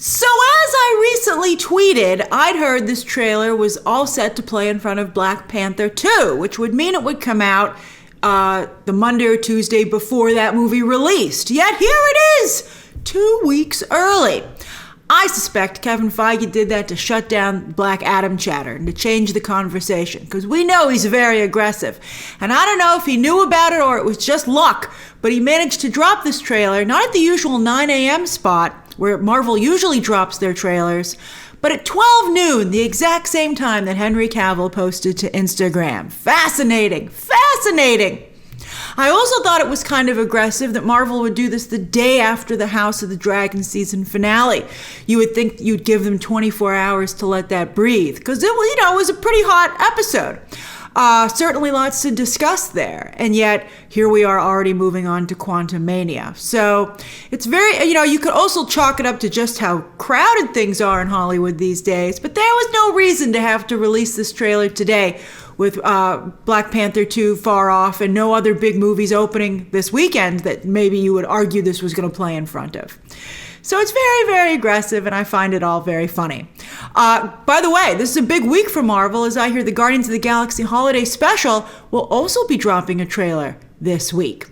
So as I recently tweeted, I'd heard this trailer was all set to play in front of Black Panther 2, which would mean it would come out the Monday or Tuesday before that movie released. Yet here it is, 2 weeks early. I suspect Kevin Feige did that to shut down Black Adam chatter and to change the conversation, because we know he's very aggressive. And I don't know if he knew about it or it was just luck, but he managed to drop this trailer, not at the usual 9 a.m. spot, where Marvel usually drops their trailers, but at 12 noon, the exact same time that Henry Cavill posted to Instagram. Fascinating, fascinating. I also thought it was kind of aggressive that Marvel would do this the day after the House of the Dragon season finale. You would think you'd give them 24 hours to let that breathe, because it was a pretty hot episode. Certainly lots to discuss there. And yet, here we are already moving on to Quantumania. So it's very, you could also chalk it up to just how crowded things are in Hollywood these days. But there was no reason to have to release this trailer today with Black Panther 2 far off and no other big movies opening this weekend that maybe you would argue this was going to play in front of. So it's very, very aggressive, and I find it all very funny. By the way, this is a big week for Marvel, as I hear the Guardians of the Galaxy Holiday Special will also be dropping a trailer this week.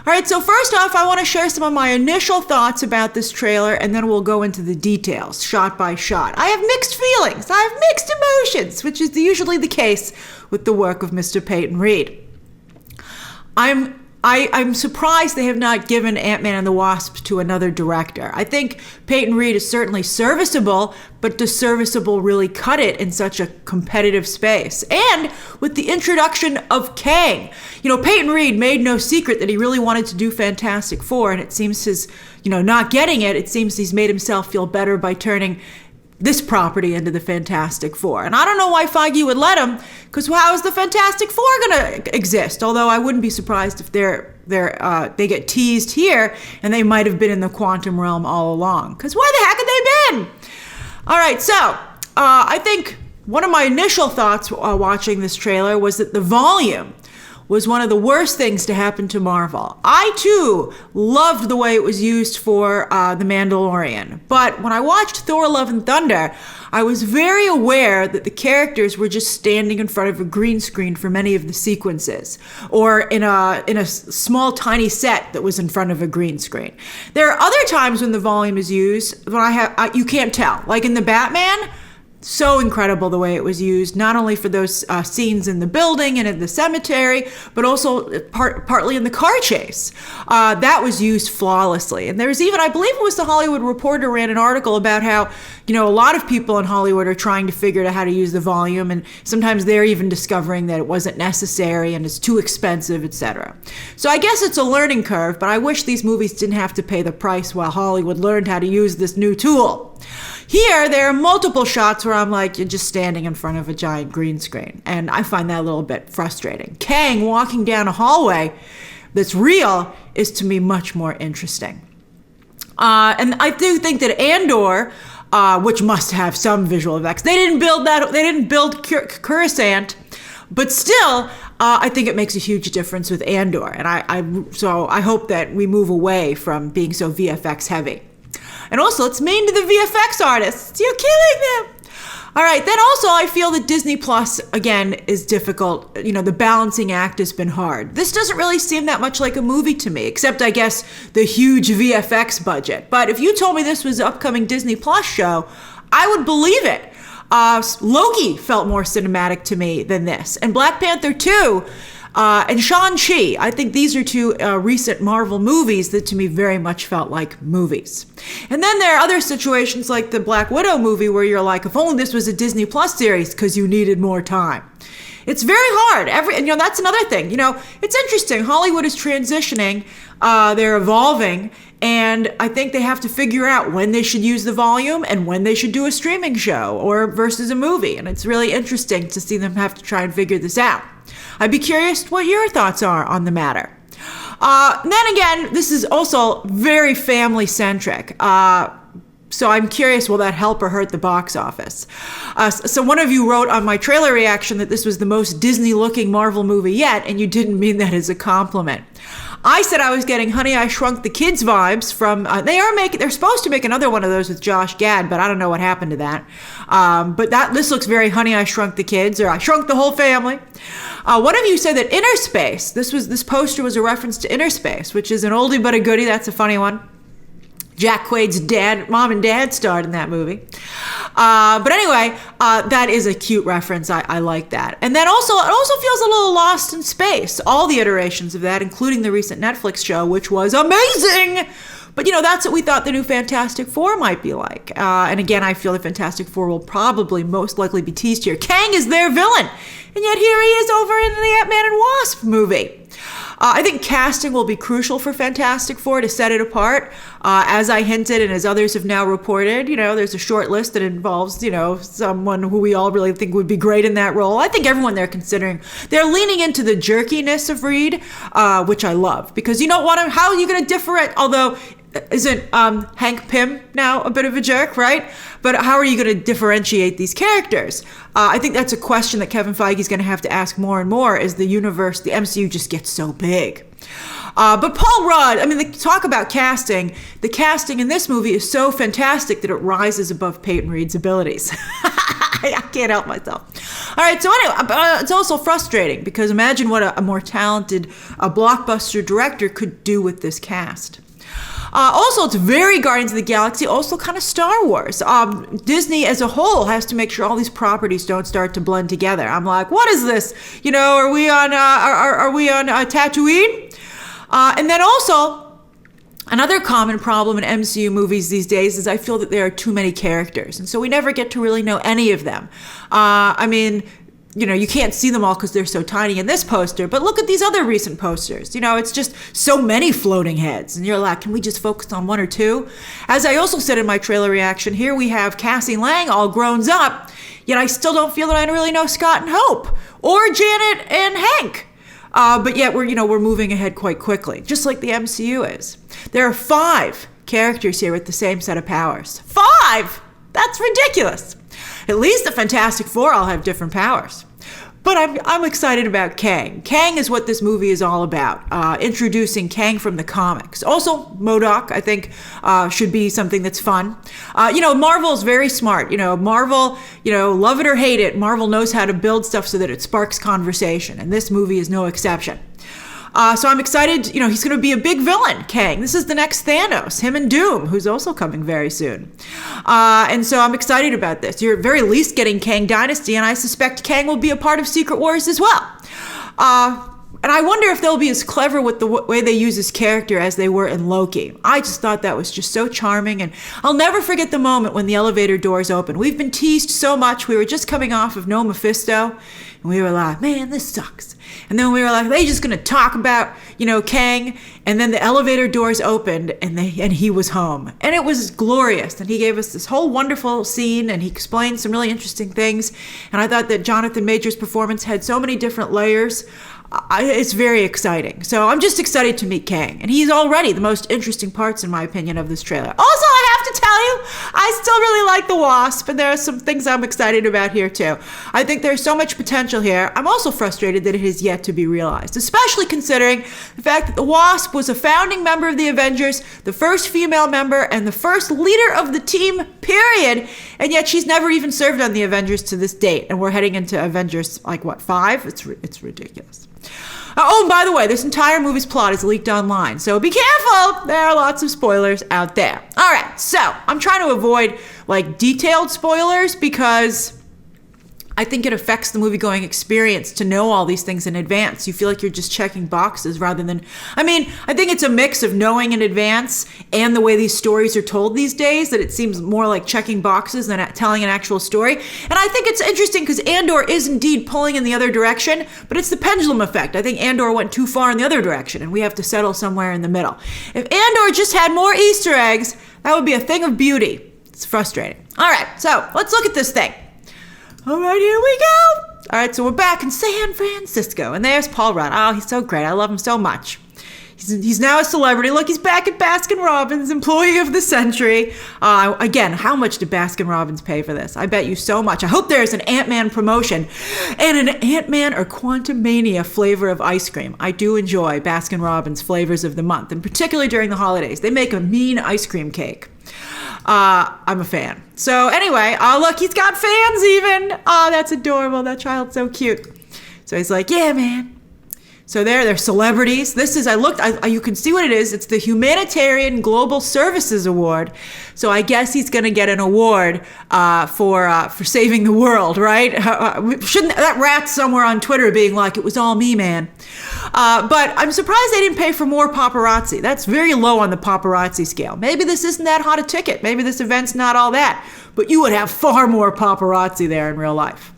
All right, so first off, I want to share some of my initial thoughts about this trailer, and then we'll go into the details, shot by shot. I have mixed feelings. I have mixed emotions, which is usually the case with the work of Mr. Peyton Reed. I'm surprised they have not given Ant-Man and the Wasp to another director. I think Peyton Reed is certainly serviceable, but does serviceable really cut it in such a competitive space? And with the introduction of Kang, Peyton Reed made no secret that he really wanted to do Fantastic Four, and it seems not getting it seems he's made himself feel better by turning this property into the Fantastic Four. And I don't know why Feige would let him, because how is the Fantastic Four going to exist? Although I wouldn't be surprised if they get teased here and they might have been in the quantum realm all along. Because where the heck have they been? All right, so I think one of my initial thoughts watching this trailer was that the volume was one of the worst things to happen to Marvel. I, too, loved the way it was used for The Mandalorian. But when I watched Thor: Love and Thunder, I was very aware that the characters were just standing in front of a green screen for many of the sequences, or in a small, tiny set that was in front of a green screen. There are other times when the volume is used when you can't tell. Like in the Batman, so incredible the way it was used, not only for those scenes in the building and in the cemetery, but also partly in the car chase. That was used flawlessly. And there was even, I believe it was the Hollywood Reporter ran an article about how, a lot of people in Hollywood are trying to figure out how to use the volume, and sometimes they're even discovering that it wasn't necessary and it's too expensive, etc. So I guess it's a learning curve, but I wish these movies didn't have to pay the price while Hollywood learned how to use this new tool. Here, there are multiple shots where I'm like, you're just standing in front of a giant green screen. And I find that a little bit frustrating. Kang walking down a hallway that's real is, to me, much more interesting. And I do think that Andor, which must have some visual effects, they didn't build Coruscant, but still, I think it makes a huge difference with Andor. And so I hope that we move away from being so VFX heavy. And also, it's mean to the VFX artists. You're killing them. All right, then also I feel that Disney Plus, again, is difficult. The balancing act has been hard. This doesn't really seem that much like a movie to me, except, I guess, the huge VFX budget. But if you told me this was an upcoming Disney Plus show, I would believe it. Loki felt more cinematic to me than this. And Black Panther 2... and Shang-Chi, I think these are two recent Marvel movies that to me very much felt like movies. And then there are other situations like the Black Widow movie where you're like, if only this was a Disney Plus series because you needed more time. It's very hard. That's another thing. It's interesting. Hollywood is transitioning. They're evolving. And I think they have to figure out when they should use the volume and when they should do a streaming show or versus a movie. And it's really interesting to see them have to try and figure this out. I'd be curious what your thoughts are on the matter. Then again, this is also very family-centric. So I'm curious, will that help or hurt the box office? So one of you wrote on my trailer reaction that this was the most Disney-looking Marvel movie yet, and you didn't mean that as a compliment. I said I was getting Honey, I Shrunk the Kids vibes from, they're supposed to make another one of those with Josh Gad, but I don't know what happened to that. But this looks very Honey, I Shrunk the Kids, or I Shrunk the Whole Family. One of you said that Inner Space, this poster was a reference to Inner Space, which is an oldie but a goodie. That's a funny one. Jack Quaid's mom and dad starred in that movie. But anyway, that is a cute reference. I like that. And then it also feels a little Lost in Space. All the iterations of that, including the recent Netflix show, which was amazing. But, that's what we thought the new Fantastic Four might be like. And again, I feel the Fantastic Four will probably most likely be teased here. Kang is their villain. And yet here he is over in the Ant-Man and Wasp movie. I think casting will be crucial for Fantastic Four to set it apart. As I hinted and as others have now reported, there's a short list that involves, someone who we all really think would be great in that role. I think everyone they're considering, they're leaning into the jerkiness of Reed, which I love. Because you don't want to, how are you going to differentiate, although isn't Hank Pym now a bit of a jerk, right? But how are you going to differentiate these characters? I think that's a question that Kevin Feige is going to have to ask more and more as the MCU just gets so big. But Paul Rudd, talk about casting. The casting in this movie is so fantastic that it rises above Peyton Reed's abilities. I can't help myself. All right, so anyway, it's also frustrating because imagine what a more talented blockbuster director could do with this cast. Also, it's very Guardians of the Galaxy, also kind of Star Wars. Disney as a whole has to make sure all these properties don't start to blend together. I'm like, what is this? Are we on Tatooine? And then also, another common problem in MCU movies these days is I feel that there are too many characters. And so we never get to really know any of them. You can't see them all because they're so tiny in this poster, but look at these other recent posters. It's just so many floating heads. And you're like, can we just focus on one or two? As I also said in my trailer reaction, here we have Cassie Lang all grown up, yet I still don't feel that I really know Scott and Hope or Janet and Hank. But yet we're moving ahead quite quickly, just like the MCU is. There are 5 characters here with the same set of powers. 5! That's ridiculous. At least the Fantastic Four all have different powers. But I'm excited about Kang. Kang is what this movie is all about, introducing Kang from the comics. Also, MODOK, I think, should be something that's fun. Marvel's very smart. Marvel, love it or hate it, Marvel knows how to build stuff so that it sparks conversation, and this movie is no exception. So I'm excited, he's going to be a big villain, Kang. This is the next Thanos, him and Doom, who's also coming very soon. And so I'm excited about this. You're at very least getting Kang Dynasty, and I suspect Kang will be a part of Secret Wars as well. And I wonder if they'll be as clever with the way they use his character as they were in Loki. I just thought that was just so charming, and I'll never forget the moment when the elevator doors opened. We've been teased so much. We were just coming off of No Mephisto, and we were like, man, this sucks. And then we were like, are they just going to talk about, Kang? And then the elevator doors opened, and he was home. And it was glorious. And he gave us this whole wonderful scene, and he explained some really interesting things. And I thought that Jonathan Majors' performance had so many different layers. It's very exciting. So I'm just excited to meet Kang. And he's already the most interesting parts, in my opinion, of this trailer. Also, I have to tell you, I still really like the Wasp. And there are some things I'm excited about here, too. I think there's so much potential here. I'm also frustrated that it has yet to be realized, especially considering the fact that the Wasp was a founding member of the Avengers, the first female member, and the first leader of the team, period. And yet she's never even served on the Avengers to this date. And we're heading into Avengers, 5? It's ridiculous. Oh, and by the way, this entire movie's plot is leaked online, so be careful. There are lots of spoilers out there. All right, so I'm trying to avoid detailed spoilers because I think it affects the movie-going experience to know all these things in advance. You feel like you're just checking boxes rather than... I think it's a mix of knowing in advance and the way these stories are told these days that it seems more like checking boxes than telling an actual story. And I think it's interesting because Andor is indeed pulling in the other direction, but it's the pendulum effect. I think Andor went too far in the other direction, and we have to settle somewhere in the middle. If Andor just had more Easter eggs, that would be a thing of beauty. It's frustrating. All right, so let's look at this thing. All right, here we go. All right, so we're back in San Francisco, and there's Paul Rudd. Oh, he's so great. I love him so much. He's now a celebrity. Look, he's back at Baskin Robbins, employee of the century. Again, how much did Baskin Robbins pay for this? I bet you so much. I hope there's an Ant-Man promotion and an Ant-Man or Quantumania flavor of ice cream. I do enjoy Baskin Robbins flavors of the month, and particularly during the holidays. They make a mean ice cream cake. I'm a fan. So anyway, look, he's got fans even. Oh, that's adorable. That child's so cute. So he's like, yeah, man. So they're celebrities. This is, you can see what it is. It's the Humanitarian Global Services Award. So I guess he's going to get an award for saving the world, right? Shouldn't that rat's somewhere on Twitter being like, it was all me, man. But I'm surprised they didn't pay for more paparazzi. That's very low on the paparazzi scale. Maybe this isn't that hot a ticket. Maybe this event's not all that. But you would have far more paparazzi there in real life.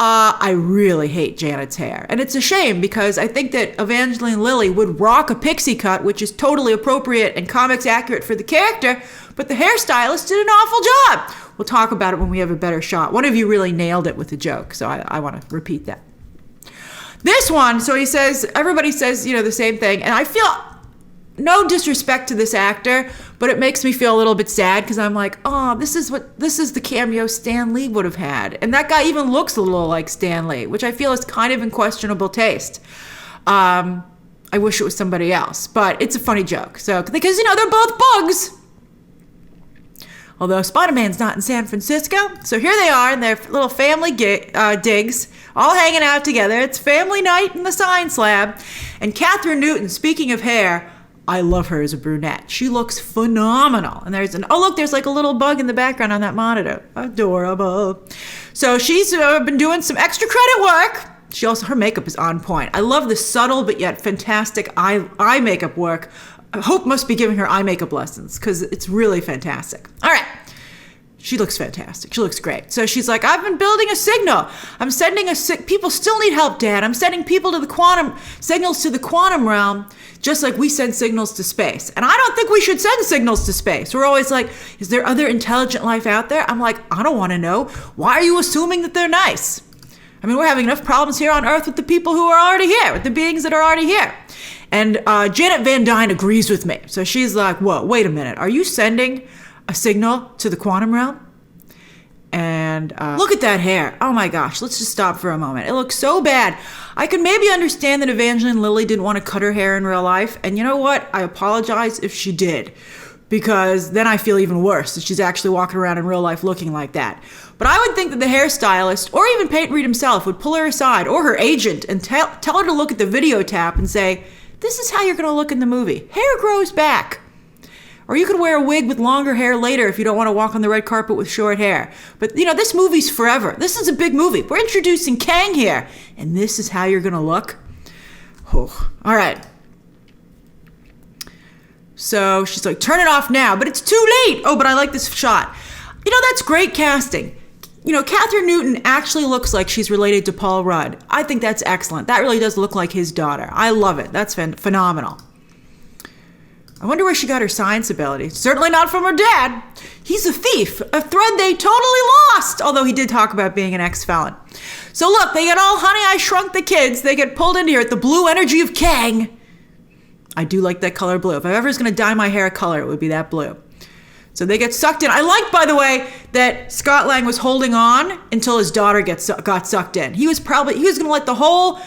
I really hate Janet's hair. And it's a shame because I think that Evangeline Lilly would rock a pixie cut, which is totally appropriate and comics accurate for the character, but the hairstylist did an awful job. We'll talk about it when we have a better shot. One of you really nailed it with the joke, so I want to repeat that. This one, so he says, everybody says, the same thing, and I feel no disrespect to this actor, but it makes me feel a little bit sad because I'm like, oh, this is the cameo Stan Lee would have had. And that guy even looks a little like Stan Lee, which I feel is kind of in questionable taste. I wish it was somebody else, but it's a funny joke. So, because, they're both bugs. Although Spider-Man's not in San Francisco. So here they are in their little family digs, all hanging out together. It's family night in the science lab. And Catherine Newton, speaking of hair, I love her as a brunette. She looks phenomenal. And there's like a little bug in the background on that monitor. Adorable. So she's been doing some extra credit work. Her makeup is on point. I love the subtle but yet fantastic eye makeup work. Hope must be giving her eye makeup lessons because it's really fantastic. All right. She looks fantastic. She looks great. So she's like, I've been building a signal. I'm sending people still need help, Dad. I'm sending people to the signals to the quantum realm, just like we send signals to space. And I don't think we should send signals to space. We're always like, is there other intelligent life out there? I'm like, I don't want to know. Why are you assuming that they're nice? I mean, we're having enough problems here on Earth with the people who are already here, with the beings that are already here. And Janet Van Dyne agrees with me. So she's like, whoa, wait a minute. Are you sending a signal to the quantum realm? And look at that hair. Oh my gosh, let's just stop for a moment. It looks so bad. I could maybe understand that Evangeline Lilly didn't want to cut her hair in real life. And you know what? I apologize if she did, because then I feel even worse that she's actually walking around in real life looking like that. But I would think that the hairstylist, or even Peyton Reed himself, would pull her aside, or her agent, and tell her to look at the video tap and say, this is how you're going to look in the movie. Hair grows back. Or you could wear a wig with longer hair later if you don't want to walk on the red carpet with short hair. But, this movie's forever. This is a big movie. We're introducing Kang here. And this is how you're going to look? Oh, all right. So she's like, turn it off now. But it's too late. Oh, but I like this shot. That's great casting. Catherine Newton actually looks like she's related to Paul Rudd. I think that's excellent. That really does look like his daughter. I love it. That's phenomenal. I wonder where she got her science ability. Certainly not from her dad. He's a thief, a thread they totally lost, although he did talk about being an ex-felon. So look, they get all Honey, I Shrunk the Kids. They get pulled into here at the blue energy of Kang. I do like that color blue. If I ever was going to dye my hair a color, it would be that blue. So they get sucked in. I like, by the way, that Scott Lang was holding on until his daughter got sucked in. He was going to let the whole,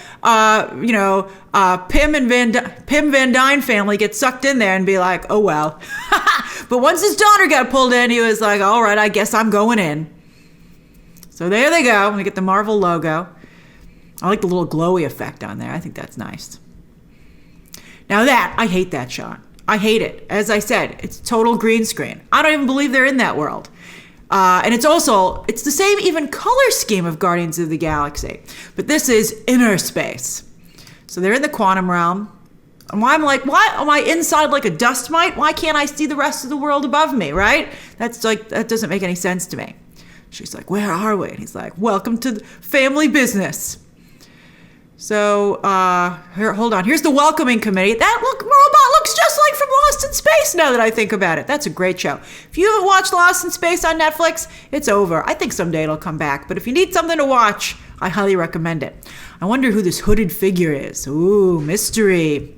Pim Van Dyne family get sucked in there and be like, oh, well. But once his daughter got pulled in, he was like, all right, I guess I'm going in. So there they go. We get the Marvel logo. I like the little glowy effect on there. I think that's nice. Now I hate that shot. I hate it. As I said, it's total green screen. I don't even believe they're in that world. And it's the same even color scheme of Guardians of the Galaxy. But this is inner space. So they're in the quantum realm. And why am I inside like a dust mite? Why can't I see the rest of the world above me, right? That doesn't make any sense to me. She's like, where are we? And he's like, welcome to the family business. So, here, hold on. Here's the welcoming committee. Robot looks just like from Lost in Space now that I think about it. That's a great show. If you haven't watched Lost in Space on Netflix, it's over. I think someday it'll come back. But if you need something to watch, I highly recommend it. I wonder who this hooded figure is. Ooh, mystery.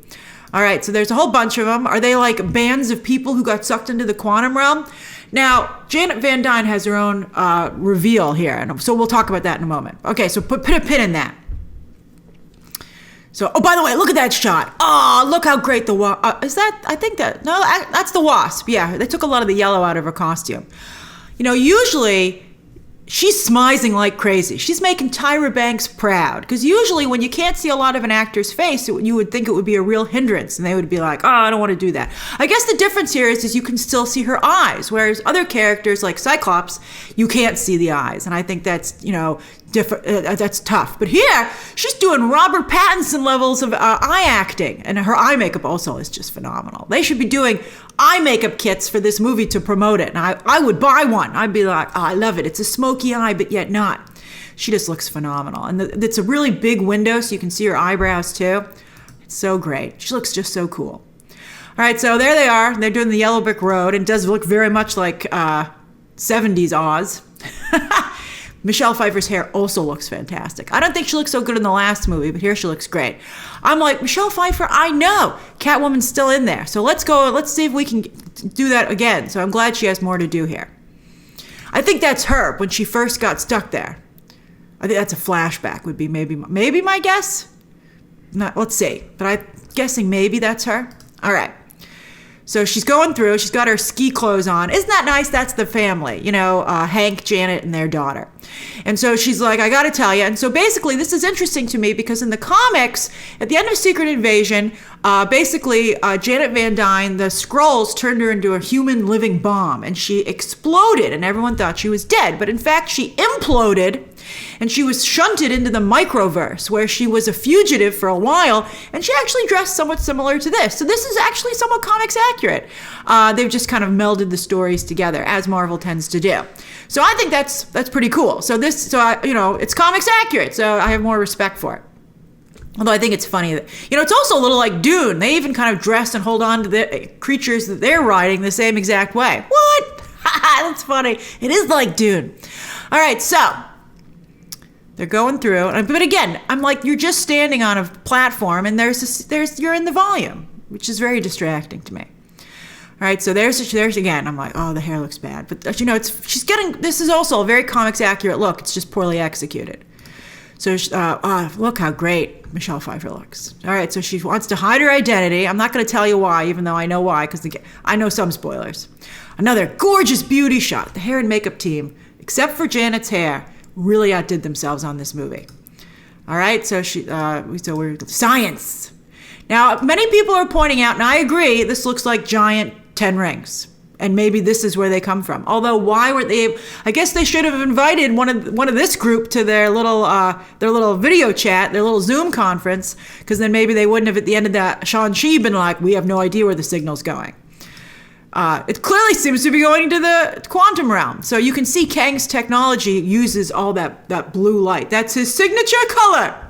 All right, so there's a whole bunch of them. Are they like bands of people who got sucked into the quantum realm? Now, Janet Van Dyne has her own reveal here, and so we'll talk about that in a moment. Okay, so put a pin in that. So, oh, by the way, look at that shot. Oh, look how great the Wasp, is that, I think that, no, that's the Wasp. Yeah, they took a lot of the yellow out of her costume. You know, usually she's smizing like crazy. She's making Tyra Banks proud. Because usually when you can't see a lot of an actor's face, you would think it would be a real hindrance. And they would be like, oh, I don't want to do that. I guess the difference here is you can still see her eyes. Whereas other characters like Cyclops, you can't see the eyes. And I think that's, you know, different. That's tough. But here, she's doing Robert Pattinson levels of eye acting. And her eye makeup also is just phenomenal. They should be doing eye makeup kits for this movie to promote it. And I would buy one. I'd be like, oh, I love it. It's a smoky eye, but yet not. She just looks phenomenal. And it's a really big window, so you can see her eyebrows too. It's so great. She looks just so cool. All right, so there they are. They're doing the Yellow Brick Road. It does look very much like 70s Oz. Michelle Pfeiffer's hair also looks fantastic. I don't think she looked so good in the last movie, but here she looks great. I'm like, Michelle Pfeiffer, I know. Catwoman's still in there. So let's go. Let's see if we can do that again. So I'm glad she has more to do here. I think that's her when she first got stuck there. I think that's a flashback would be maybe my guess. Not, let's see. But I'm guessing maybe that's her. All right. So she's going through. She's got her ski clothes on. Isn't that nice? That's the family, you know, Hank, Janet, and their daughter. And so she's like, I got to tell you. And so basically, this is interesting to me because in the comics, at the end of Secret Invasion, basically, Janet Van Dyne, the Skrulls turned her into a human living bomb. And she exploded, and everyone thought she was dead. But in fact, she imploded. And she was shunted into the microverse where she was a fugitive for a while, and she actually dressed somewhat similar to this. So this is actually somewhat comics accurate. They've just kind of melded the stories together, as Marvel tends to do. So I think that's pretty cool. So it's comics accurate, so I have more respect for it. Although I think it's funny that, you know, it's also a little like Dune. They even kind of dress and hold on to the creatures that they're riding the same exact way. What? That's funny. It is like Dune. All right, so they're going through, but again, I'm like, you're just standing on a platform, and you're in the volume, which is very distracting to me. All right, so there's again. I'm like, oh, the hair looks bad, but you know, this is also a very comics accurate look. It's just poorly executed. So look how great Michelle Pfeiffer looks. All right, so she wants to hide her identity. I'm not going to tell you why, even though I know why, because I know some spoilers. Another gorgeous beauty shot. The hair and makeup team, except for Janet's hair, really outdid themselves on this movie. All right, so we're science. Now, many people are pointing out, and I agree, this looks like giant 10 rings. And maybe this is where they come from. Although, why were they? I guess they should have invited one of this group to their little video chat, their little Zoom conference, because then maybe they wouldn't have at the end of that Shang-Chi been like, we have no idea where the signal's going. It clearly seems to be going to the quantum realm. So you can see Kang's technology uses all that blue light. That's his signature color.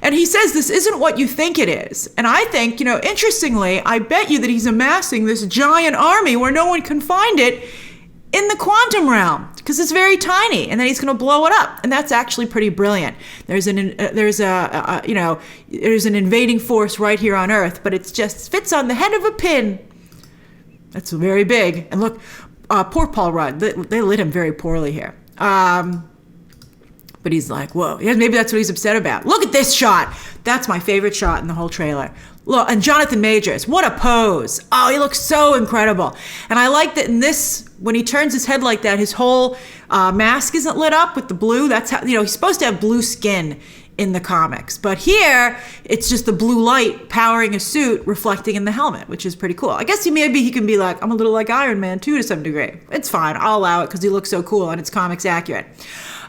And he says this isn't what you think it is. And I think, you know, interestingly, I bet you that he's amassing this giant army where no one can find it in the quantum realm because it's very tiny, and then he's going to blow it up. And that's actually pretty brilliant. There's an invading force right here on Earth, but it just fits on the head of a pin. That's very big. And look, poor Paul Rudd. They lit him very poorly here. But he's like, whoa. Yeah, maybe that's what he's upset about. Look at this shot. That's my favorite shot in the whole trailer. Look, and Jonathan Majors, what a pose. Oh, he looks so incredible. And I like that in this, when he turns his head like that, his whole mask isn't lit up with the blue. That's how, you know, he's supposed to have blue skin in the comics. But here, it's just the blue light powering a suit reflecting in the helmet, which is pretty cool. I guess maybe he can be like, I'm a little like Iron Man too to some degree. It's fine. I'll allow it because he looks so cool and it's comics accurate.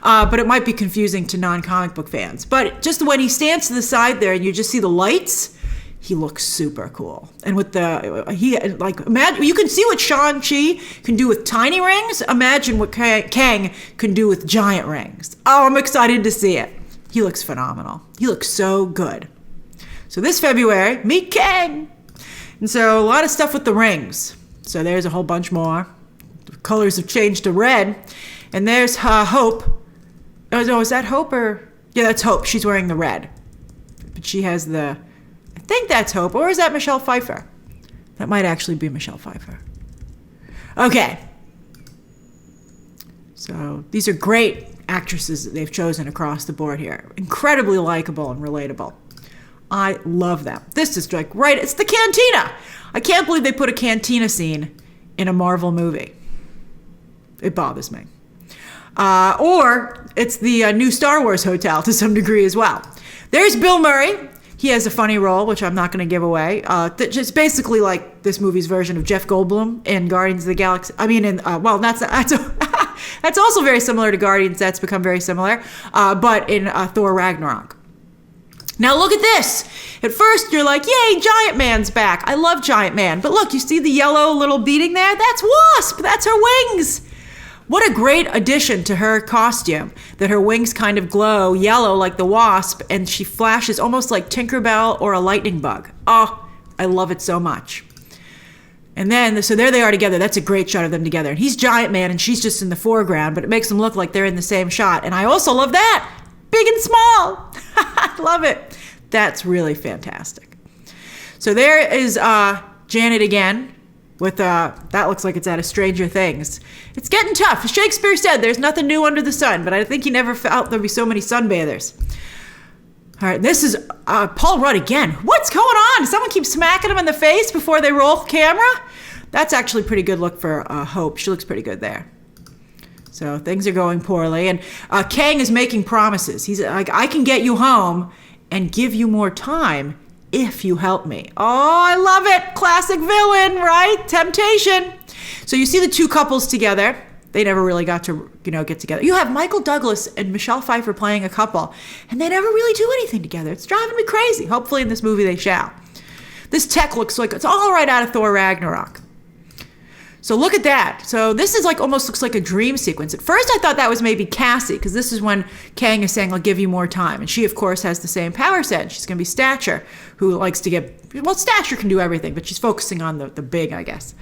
But it might be confusing to non-comic book fans. But just when he stands to the side there and you just see the lights, he looks super cool. And with imagine, you can see what Shang-Chi can do with tiny rings. Imagine what Kang can do with giant rings. Oh, I'm excited to see it. He looks phenomenal. He looks so good. So this February, meet Kang. And so a lot of stuff with the rings. So there's a whole bunch more. The colors have changed to red. And there's Hope. Oh, is that Hope or? Yeah, that's Hope. She's wearing the red. But she has the I think that's Hope, or is that Michelle Pfeiffer? That might actually be Michelle Pfeiffer. Okay. So these are great actresses that they've chosen across the board here. Incredibly likable and relatable. I love them. This is like it's the cantina. I can't believe they put a cantina scene in a Marvel movie. It bothers me. Or it's the new Star Wars hotel to some degree as well. There's Bill Murray. He has a funny role, which I'm not going to give away. Just basically like this movie's version of Jeff Goldblum in Guardians of the Galaxy. I mean, that's also very similar to Guardians. That's become very similar. But in Thor Ragnarok. Now look at this. At first you're like, yay, Giant Man's back. I love Giant Man. But look, you see the yellow little beading there? That's Wasp. That's her wings. What a great addition to her costume, that her wings kind of glow yellow like the Wasp, and she flashes almost like Tinkerbell or a lightning bug. Oh, I love it so much. And then, so there they are together. That's a great shot of them together. And he's Giant Man, and she's just in the foreground, but it makes them look like they're in the same shot. And I also love that. Big and small. I love it. That's really fantastic. So there is Janet again. With that looks like it's out of Stranger Things. It's getting tough. Shakespeare said there's nothing new under the sun, but I think he never felt there'd be so many sunbathers. All right, this is Paul Rudd again. What's going on? Someone keeps smacking him in the face before they roll camera? That's actually a pretty good look for Hope. She looks pretty good there. So things are going poorly. And Kang is making promises. He's like, I can get you home and give you more time if you help me. Oh, I love it. Classic villain, right? Temptation. So you see the two couples together. They never really got to, get together. You have Michael Douglas and Michelle Pfeiffer playing a couple, and they never really do anything together. It's driving me crazy. Hopefully in this movie they shall. This tech looks like it's all right out of Thor Ragnarok. So look at that. So this is like almost looks like a dream sequence. At first I thought that was maybe Cassie, because this is when Kang is saying, I'll give you more time. And she, of course, has the same power set. She's going to be Stature, who likes to Stature can do everything, but she's focusing on the big, I guess.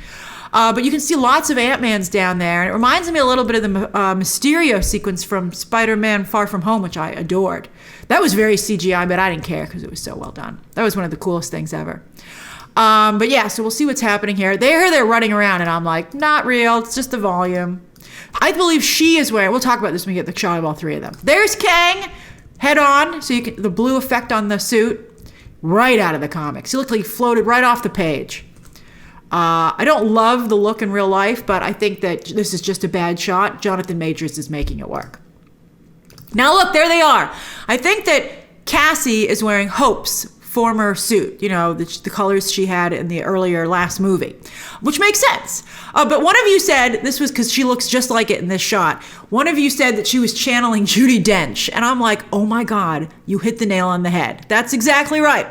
But you can see lots of Ant-Mans down there. And it reminds me a little bit of the Mysterio sequence from Spider-Man Far From Home, which I adored. That was very CGI, but I didn't care because it was so well done. That was one of the coolest things ever. But yeah, so we'll see what's happening here. They're running around, and I'm like, not real. It's just the volume. I believe she is wearing. We'll talk about this when we get the shot of all three of them. There's Kang, head on. So you can the blue effect on the suit, right out of the comics. He looked like he floated right off the page. I don't love the look in real life, but I think that this is just a bad shot. Jonathan Majors is making it work. Now look, there they are. I think that Cassie is wearing Hope's former suit, the colors she had in the earlier last movie, which makes sense. But one of you said, this was because she looks just like it in this shot, one of you said that she was channeling Judi Dench, and I'm like, oh my God, you hit the nail on the head. That's exactly right.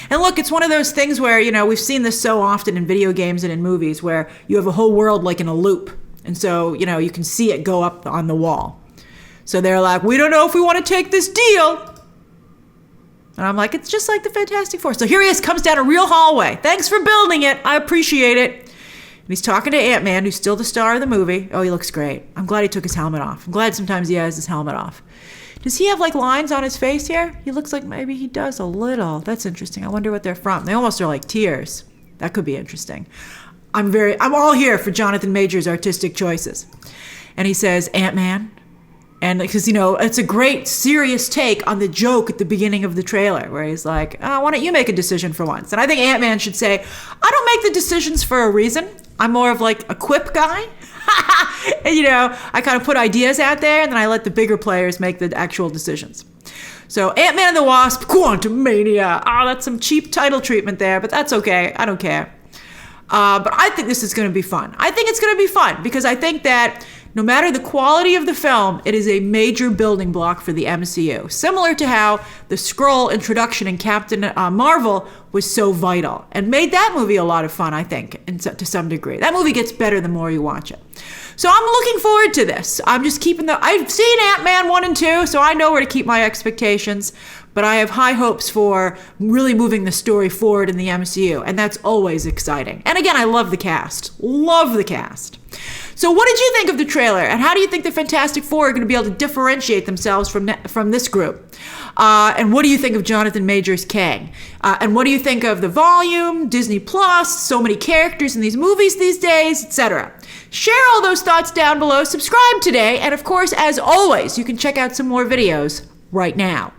And look, it's one of those things where, we've seen this so often in video games and in movies where you have a whole world like in a loop. And so, you can see it go up on the wall. So they're like, we don't know if we want to take this deal. And I'm like, it's just like the Fantastic Four. So here he is, comes down a real hallway. Thanks for building it. I appreciate it. And he's talking to Ant-Man, who's still the star of the movie. Oh, he looks great. I'm glad he took his helmet off. I'm glad sometimes he has his helmet off. Does he have like lines on his face here? He looks like maybe he does a little. That's interesting. I wonder what they're from. They almost are like tears. That could be interesting. I'm all here for Jonathan Majors' artistic choices. And he says, Ant-Man. And because, it's a great serious take on the joke at the beginning of the trailer where he's like, why don't you make a decision for once? And I think Ant-Man should say, I don't make the decisions for a reason. I'm more of like a quip guy. And, I kind of put ideas out there and then I let the bigger players make the actual decisions. So Ant-Man and the Wasp, Quantumania. That's some cheap title treatment there, but that's okay. I don't care. But I think this is going to be fun. I think it's going to be fun because I think that no matter the quality of the film, it is a major building block for the MCU. Similar to how the Skrull introduction in Captain Marvel was so vital and made that movie a lot of fun, I think, to some degree. That movie gets better the more you watch it. So I'm looking forward to this. I'm just I've seen Ant-Man 1 and 2, so I know where to keep my expectations. But I have high hopes for really moving the story forward in the MCU, and that's always exciting. And again, I love the cast. Love the cast. So what did you think of the trailer, and how do you think the Fantastic Four are going to be able to differentiate themselves from this group? And what do you think of Jonathan Majors' Kang? And what do you think of the volume, Disney Plus, so many characters in these movies these days, etc.? Share all those thoughts down below, subscribe today, and of course, as always, you can check out some more videos right now.